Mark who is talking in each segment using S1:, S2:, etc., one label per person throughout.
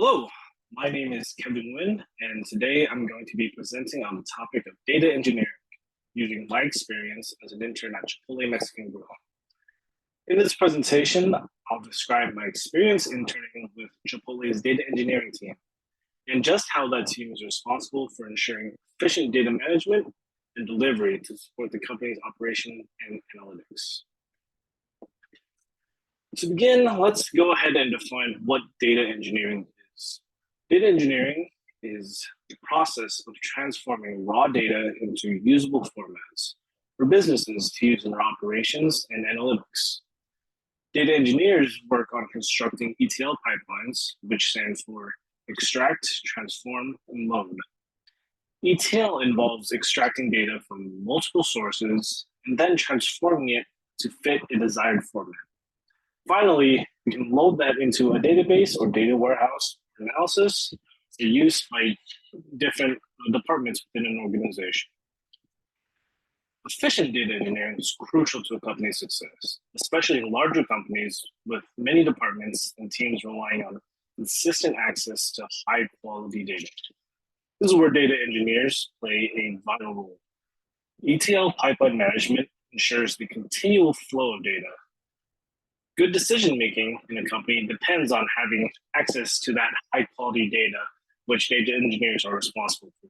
S1: Hello, my name is Kevin Nguyen, and today I'm going to be presenting on the topic of data engineering using my experience as an intern at Chipotle Mexican Grill. In this presentation, I'll describe my experience interning with Chipotle's data engineering team and just how that team is responsible for ensuring efficient data management and delivery to support the company's operation and analytics. To begin, let's go ahead and define what data engineering is. Data engineering is the process of transforming raw data into usable formats for businesses to use in their operations and analytics. Data engineers work on constructing ETL pipelines, which stands for extract, transform, and load. ETL involves extracting data from multiple sources and then transforming it to fit a desired format. Finally, we can load that into a database or data warehouse for analysis for use by different departments within an organization. Efficient data engineering is crucial to a company's success, especially in larger companies with many departments and teams relying on consistent access to high quality data. This is where data engineers play a vital role. ETL pipeline management ensures the continual flow of data. Good decision making in a company depends on having access to that high quality data, which data engineers are responsible for.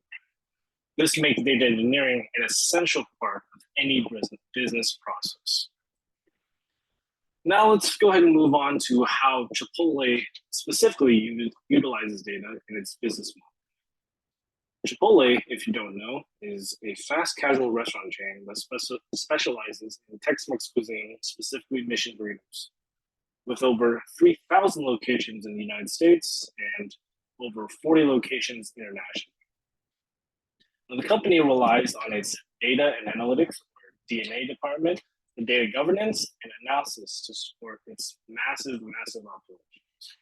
S1: This makes data engineering an essential part of any business process. Now let's go ahead and move on to how Chipotle specifically utilizes data in its business model. Chipotle, if you don't know, is a fast casual restaurant chain that specializes in Tex-Mex cuisine, specifically Mission burritos, with over 3,000 locations in the United States and over 40 locations internationally. Now, the company relies on its data and analytics, or DNA department, for data governance and analysis to support its massive operations.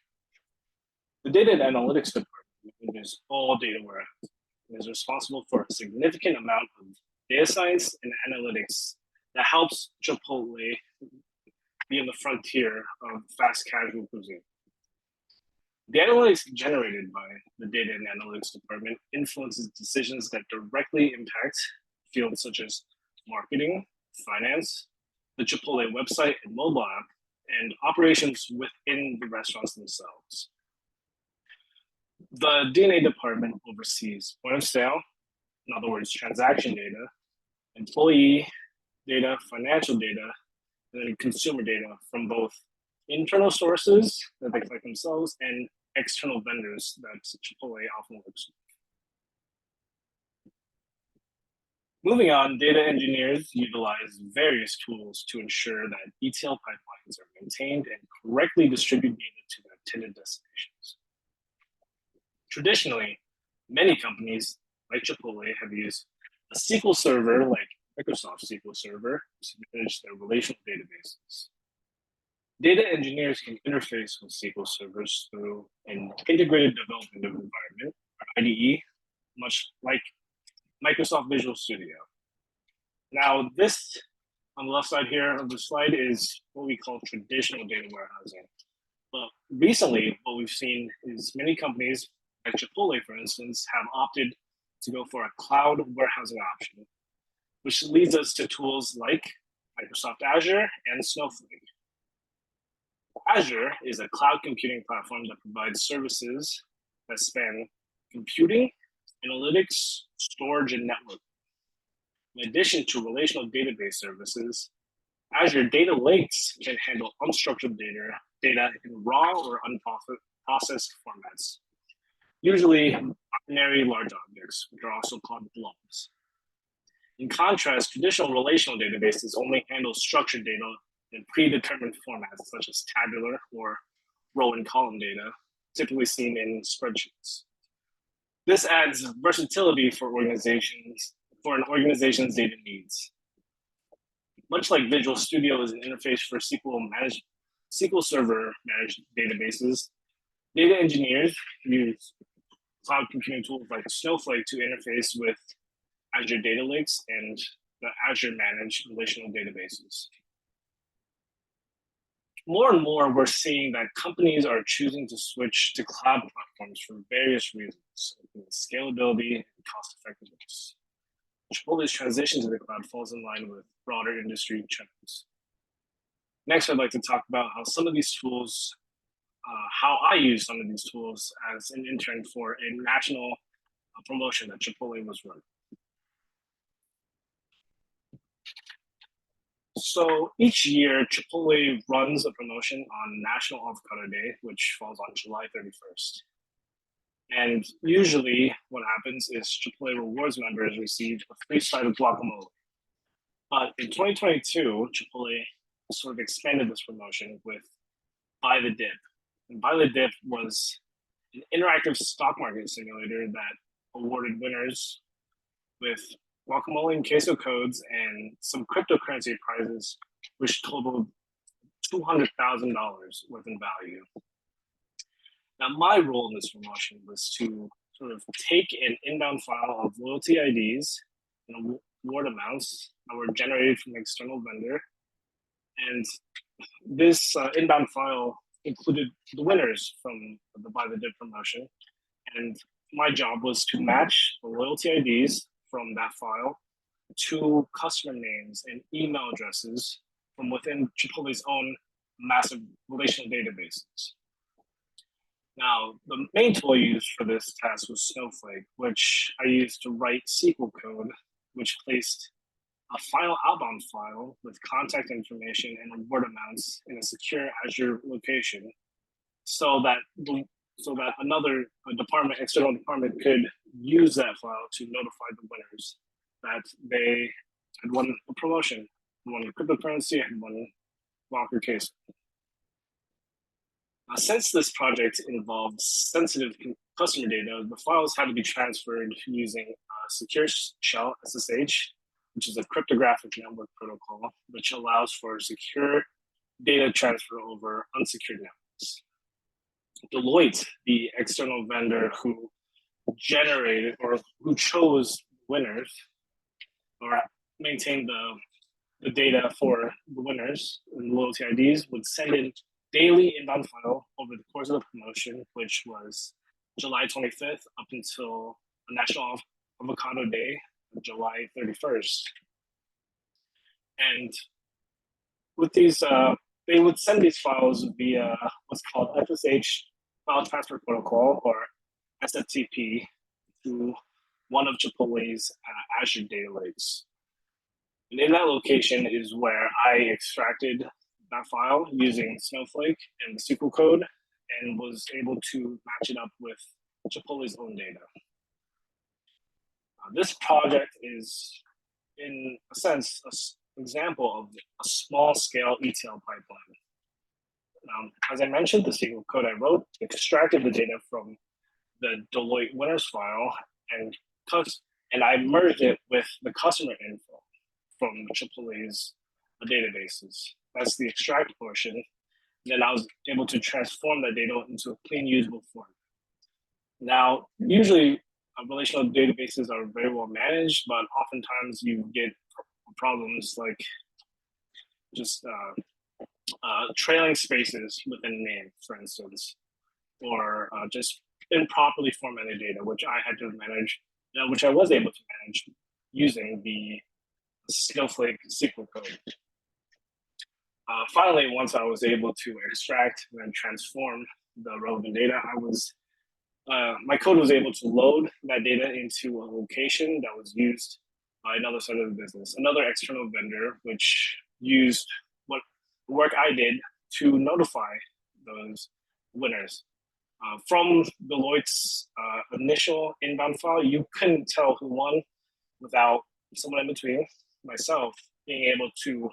S1: The data and analytics department manages all data warehouses and is responsible for a significant amount of data science and analytics that helps Chipotle be in the frontier of fast casual cuisine. The analytics generated by the data and analytics department influences decisions that directly impact fields such as marketing, finance, the Chipotle website and mobile app, and operations within the restaurants themselves. The DNA department oversees point of sale, in other words, transaction data, employee data, financial data, and then consumer data from both internal sources that they collect themselves and external vendors that Chipotle often works with. Moving on, data engineers utilize various tools to ensure that ETL pipelines are maintained and correctly distribute data to their intended destinations. Traditionally, many companies like Chipotle have used a SQL server like Microsoft SQL Server to manage their relational databases. Data engineers can interface with SQL servers through an integrated development environment, or IDE, much like Microsoft Visual Studio. Now, this on the left side here of the slide is what we call traditional data warehousing. But recently, what we've seen is many companies, like Chipotle, for instance, have opted to go for a cloud warehousing option, which leads us to tools like Microsoft Azure and Snowflake. Azure is a cloud computing platform that provides services that span computing, analytics, storage, and network. In addition to relational database services, Azure Data Lakes can handle unstructured data in raw or unprocessed formats, usually binary large objects, which are also called blobs. In contrast, traditional relational databases only handle structured data in predetermined formats such as tabular or row and column data, typically seen in spreadsheets. This adds versatility for an organization's data needs. Much like Visual Studio is an interface for SQL Server managed databases, data engineers use cloud computing tools like Snowflake to interface with Azure Data Lakes and the Azure managed relational databases. more and more, we're seeing that companies are choosing to switch to cloud platforms for various reasons, including scalability and cost effectiveness. Chipotle's transition to the cloud falls in line with broader industry trends. Next, I'd like to talk about how some of these tools, how I use some of these tools as an intern for a national promotion that Chipotle was running. So each year, Chipotle runs a promotion on National Avocado Day, which falls on July 31st. And usually, what happens is Chipotle Rewards members receive a free side of guacamole. But in 2022, Chipotle sort of expanded this promotion with Buy the Dip. And Buy the Dip was an interactive stock market simulator that awarded winners with guacamole and queso codes and some cryptocurrency prizes, which totaled $200,000 worth in value. Now, my role in this promotion was to sort of take an inbound file of loyalty IDs and award amounts that were generated from an external vendor. And this inbound file included the winners from the Buy the Dip promotion. And my job was to match the loyalty IDs from that file to customer names and email addresses from within Chipotle's own massive relational databases. Now, the main tool I used for this task was Snowflake, which I used to write SQL code, which placed a final outbound file with contact information and reward amounts in a secure Azure location, so that another department, external department, could use that file to notify the winners that they had won a promotion, won a cryptocurrency, and won Walker case. Since this project involved sensitive customer data, the files had to be transferred using Secure Shell SSH, which is a cryptographic network protocol, which allows for secure data transfer over unsecured networks. Deloitte, the external vendor who generated or who chose winners or maintained the data for the winners and loyalty IDs, would send in daily inbound file over the course of the promotion, which was July 25th up until National Avocado Day, July 31st. And with these, they would send these files via what's called FSH File Transfer Protocol, or SFTP, to one of Chipotle's Azure data lakes. And in that location is where I extracted that file using Snowflake and the SQL code, and was able to match it up with Chipotle's own data. This project is, in a sense, an example of a small-scale ETL pipeline. As I mentioned, the SQL code I wrote extracted the data from the Deloitte winners file, and I merged it with the customer info from Chipotle's databases. That's the extract portion. And then I was able to transform that data into a clean, usable form. Now, usually relational databases are very well managed, but oftentimes you get problems like just trailing spaces within a name, for instance, or just improperly formatted data, which I had to manage, which I was able to manage using the Snowflake SQL code. Finally, once I was able to extract and transform the relevant data, my code was able to load that data into a location that was used by another side of the business, another external vendor, which used what work I did to notify those winners. From Deloitte's initial inbound file, you couldn't tell who won without someone in between, myself, being able to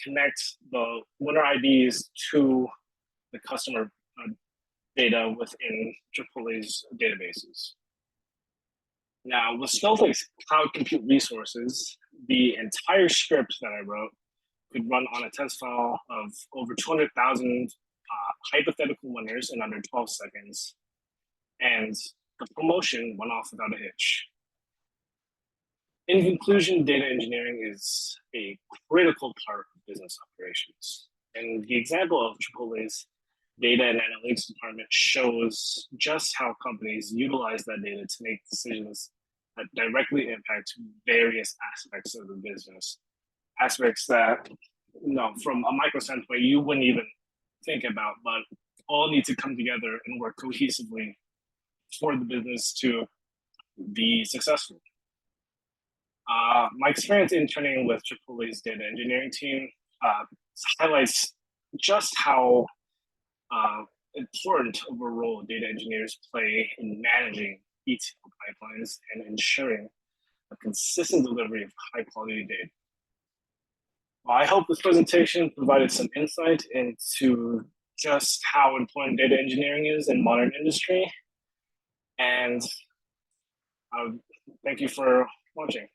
S1: connect the winner IDs to the customer data within Chipotle's databases. Now, with Snowflake's cloud compute resources, the entire script that I wrote could run on a test file of over 200,000 hypothetical winners in under 12 seconds, and the promotion went off without a hitch. In conclusion, data engineering is a critical part of business operations. And the example of Chipotle's data and analytics department shows just how companies utilize that data to make decisions that directly impact various aspects of the business. Aspects that, from a micro standpoint, you wouldn't even think about, but all need to come together and work cohesively for the business to be successful. My experience interning with Chipotle's data engineering team highlights just how important of a role data engineers play in managing ETL pipelines and ensuring a consistent delivery of high quality data. Well, I hope this presentation provided some insight into just how important data engineering is in modern industry. And thank you for watching.